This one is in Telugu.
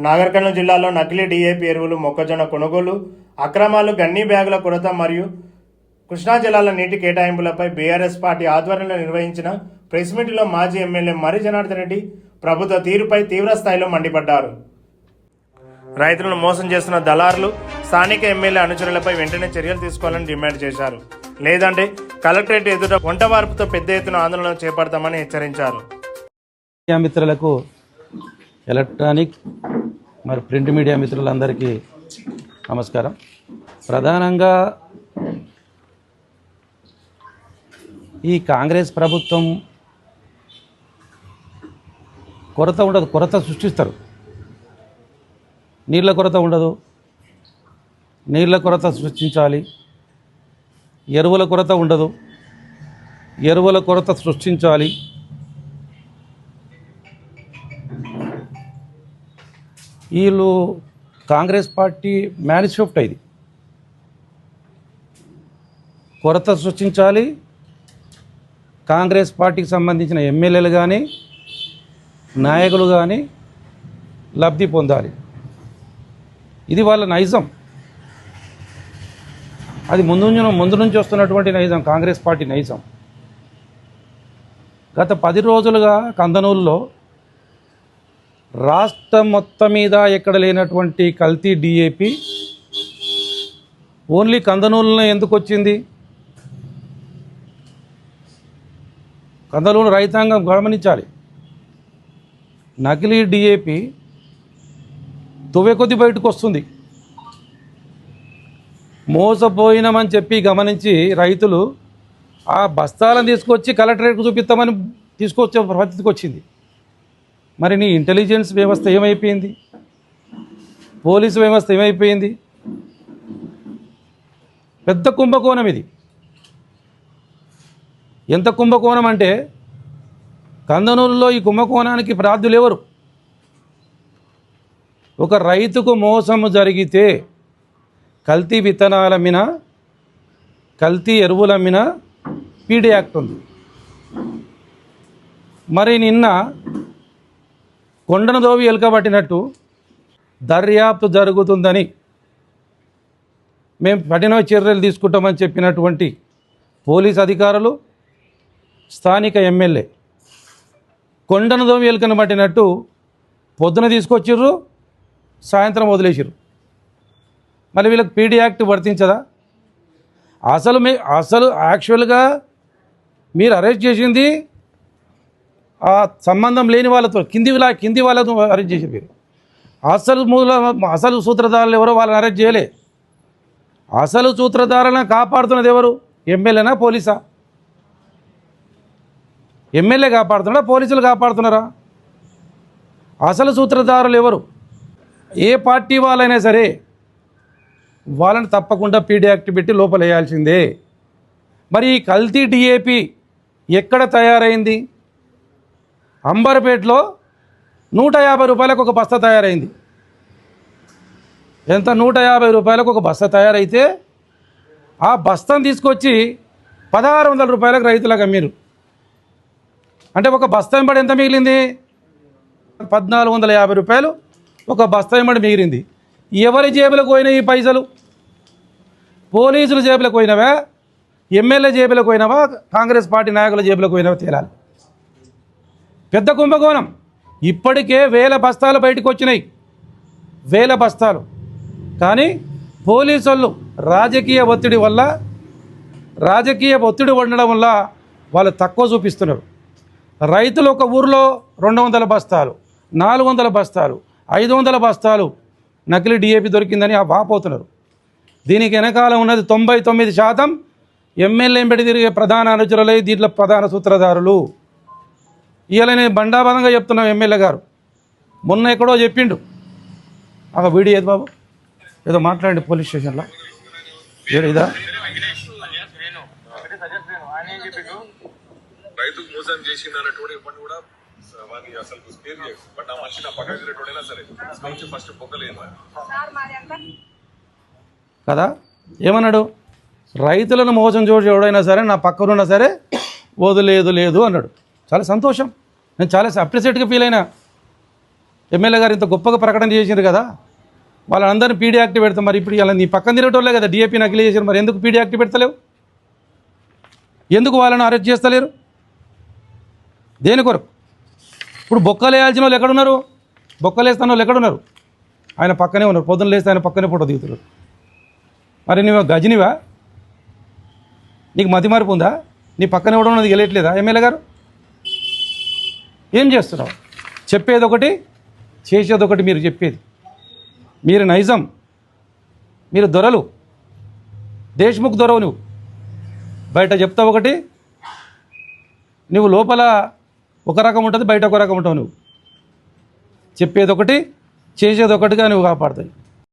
నాగర్ కర్నూలు జిల్లాలో నకిలీ డీఏపీ ఎరువులు, మొక్కజొన్న కొనుగోలు అక్రమాలు, గన్నీ బ్యాగుల కొరత మరియు కృష్ణా జిల్లాల నీటి కేటాయింపులపై బీఆర్ఎస్ పార్టీ ఆధ్వర్యంలో నిర్వహించిన ప్రెస్ మీట్లో మాజీ ఎమ్మెల్యే మరి జనార్దన్ రెడ్డి ప్రభుత్వ తీరుపై తీవ్ర స్థాయిలో మండిపడ్డారు. రైతులను మోసం చేస్తున్న దళారులు, స్థానిక ఎమ్మెల్యే అనుచరులపై వెంటనే చర్యలు తీసుకోవాలని డిమాండ్ చేశారు. లేదంటే కలెక్టరేట్ ఎదుట వంటవార్పుతో పెద్ద ఎత్తున ఆందోళన చేపడతామని హెచ్చరించారు. మిత్రులకు, ఎలక్ట్రానిక్ మరి ప్రింట్ మీడియా మిత్రులందరికీ నమస్కారం. ప్రధానంగా ఈ కాంగ్రెస్ ప్రభుత్వం కొరత ఉండదు, కొరత సృష్టిస్తారు. నీళ్ళ కొరత ఉండదు, నీళ్ళ కొరత సృష్టించాలి. ఎరువుల కొరత ఉండదు, ఎరువుల కొరత సృష్టించాలి. వీళ్ళు కాంగ్రెస్ పార్టీ మేనిఫెస్టో ఇది. కొరత సృష్టించాలి, కాంగ్రెస్ పార్టీకి సంబంధించిన ఎమ్మెల్యేలు కానీ నాయకులు కానీ లబ్ధి పొందాలి. ఇది వాళ్ళ నైజం. అది ముందు నుంచి వస్తున్నటువంటి నైజం, కాంగ్రెస్ పార్టీ నైజం. గత 10 రోజులుగా కందనూరులో రాష్ట్రం మొత్తం మీద ఎక్కడ లేనటువంటి కల్తీ డిఏపి ఓన్లీ కందనూరులో ఎందుకు వచ్చింది? కందనూరు రైతాంగం గమనించాలి. నకిలీ డిఏపి తువ్వె కొద్ది బయటకు వస్తుంది. మోసపోయినామని చెప్పి గమనించి రైతులు ఆ బస్తాలను తీసుకొచ్చి కలెక్టరేట్కు చూపిస్తామని తీసుకొచ్చే పరిస్థితికి వచ్చింది. మరి నీ ఇంటెలిజెన్స్ వ్యవస్థ ఏమైపోయింది? పోలీసు వ్యవస్థ ఏమైపోయింది? పెద్ద కుంభకోణం ఇది. ఎంత కుంభకోణం అంటే కందనూరులో ఈ కుంభకోణానికి ప్రార్థులు ఎవరు? ఒక రైతుకు మోసము జరిగితే కల్తీ విత్తనాల మీద, కల్తీ ఎరువుల మీద పీడీ యాక్ట్ ఉంది. మరి నిన్న కొండను దోవి ఎలుకబట్టినట్టు దర్యాప్తు జరుగుతుందని, మేము కఠిన చర్యలు తీసుకుంటామని చెప్పినటువంటి పోలీస్ అధికారులు, స్థానిక ఎమ్మెల్యే కొండను దోవి ఎలుకను పట్టినట్టు పొద్దున తీసుకొచ్చిర్రు, సాయంత్రం వదిలేసిర్రు. మరి వీళ్ళకి పీడీ యాక్ట్ వర్తించదా? అసలు యాక్చువల్గా మీరు అరెస్ట్ చేసింది ఆ సంబంధం లేని వాళ్ళతో, కింది వాళ్ళతో అరెస్ట్ చేసి మీరు అసలు సూత్రధారులు ఎవరో వాళ్ళని అరెస్ట్ చేయలే. అసలు సూత్రధారులను కాపాడుతున్నది ఎవరు? ఎమ్మెల్యేనా, పోలీసా? ఎమ్మెల్యే కాపాడుతున్నారా, పోలీసులు కాపాడుతున్నారా? అసలు సూత్రధారులు ఎవరు? ఏ పార్టీ వాళ్ళైనా సరే వాళ్ళని తప్పకుండా పీడీ యాక్ట్ పెట్టి లోపల వేయాల్సిందే. మరి ఈ కల్తీ డిఏపి ఎక్కడ తయారైంది? అంబర్పేటలో 150 రూపాయలకు ఒక బస్తా తయారైంది. ఎంత? 150 రూపాయలకు ఒక బస్తా తయారైతే ఆ బస్తాను తీసుకొచ్చి 1600 రూపాయలకు రైతులకు అమ్మిరు. అంటే ఒక బస్తా వెంబడి ఎంత మిగిలింది? 1450 రూపాయలు ఒక బస్తా వెంబడి మిగిలింది. ఎవరి జేబులకు పోయినా ఈ పైసలు? పోలీసుల జేబులకు పోయినవా, ఎమ్మెల్యే జేబులకు పోయినవా, కాంగ్రెస్ పార్టీ నాయకుల జేబులకు పోయినవా తేలాలి. పెద్ద కుంభకోణం. ఇప్పటికే 1000 బస్తాలు బయటకు వచ్చినాయి, 1000 బస్తాలు. కానీ పోలీసు వాళ్ళు రాజకీయ ఒత్తిడి ఉండడం వల్ల వాళ్ళు తక్కువ చూపిస్తున్నారు. రైతులు ఒక ఊరిలో 200 బస్తాలు, 400 బస్తాలు, 500 బస్తాలు నకిలీ డిఏపి దొరికిందని వాపోతున్నారు. దీనికి వెనకాల ఉన్నది 99% ఎమ్మెల్యే పెట్టి తిరిగే ప్రధాన అనుచరులై దీంట్లో ప్రధాన సూత్రధారులు. ఇవాళ నేను బండాబలంగా చెప్తున్నాం. ఎమ్మెల్యే గారు మొన్న ఎక్కడో చెప్పిండు, ఒక వీడియో ఏది బాబు, ఏదో మాట్లాడండి పోలీస్ స్టేషన్లో, ఇదా రైతుకు మోసం చేసింది అన్నటువంటి ఇప్పటి కూడా వాడిని అసలు స్పేర్ చేయకు. బట్ ఆ మనిషి నా పక్కన తిరిగేటోడైనా సరే నుంచి ఫస్ట్ పొక్కలేదు కదా. ఏమన్నాడు? రైతులను మోసం చూసి ఎవడైనా సరే నా పక్కనున్నా సరే వదిలేదు లేదు అన్నాడు. చాలా సంతోషం. నేను చాలా అప్రిషియేట్గా ఫీల్ అయినా. ఎమ్మెల్యే గారు ఇంత గొప్పగా ప్రకటన చేసినారు కదా, వాళ్ళందరినీ పీడీ యాక్ట్ పెడతాం. మరి ఇప్పుడు ఇలా నీ పక్కన తిరగటోళ్ళే కదా డిఏపీ నకిలీ చేశారు, మరి ఎందుకు పీడీ యాక్ట్ పెడతలేవు? ఎందుకు వాళ్ళని అరెస్ట్ చేస్తలేరు? దేని కొరకు? ఇప్పుడు బొక్కలు వేయాల్సిన వాళ్ళు ఎక్కడున్నారు? బొక్కలు వేస్తున్న వాళ్ళు ఎక్కడున్నారు? ఆయన పక్కనే ఉన్నారు, పొద్దున్న లేస్తే ఆయన పక్కనే ఫోటో దిగుతున్నారు. మరి నువ్వు గజనివా? నీకు మతి మార్పు ఉందా? నీ పక్కన ఇవ్వడం ఉన్నది గెలయట్లేదా ఎమ్మెల్యే గారు? ఏం చేస్తున్నావు? చెప్పేది ఒకటి, చేసేది ఒకటి. మీరు చెప్పేది, మీరు నైజం, మీరు దొరలు, దేశ్ముఖ్ దొరవు. నువ్వు బయట చెప్తావు ఒకటి, నువ్వు లోపల ఒక రకం ఉంటుంది, బయట ఒక రకం ఉంటావు. నువ్వు చెప్పేది ఒకటి, చేసేది ఒకటిగా నువ్వు కాపాడుతావు.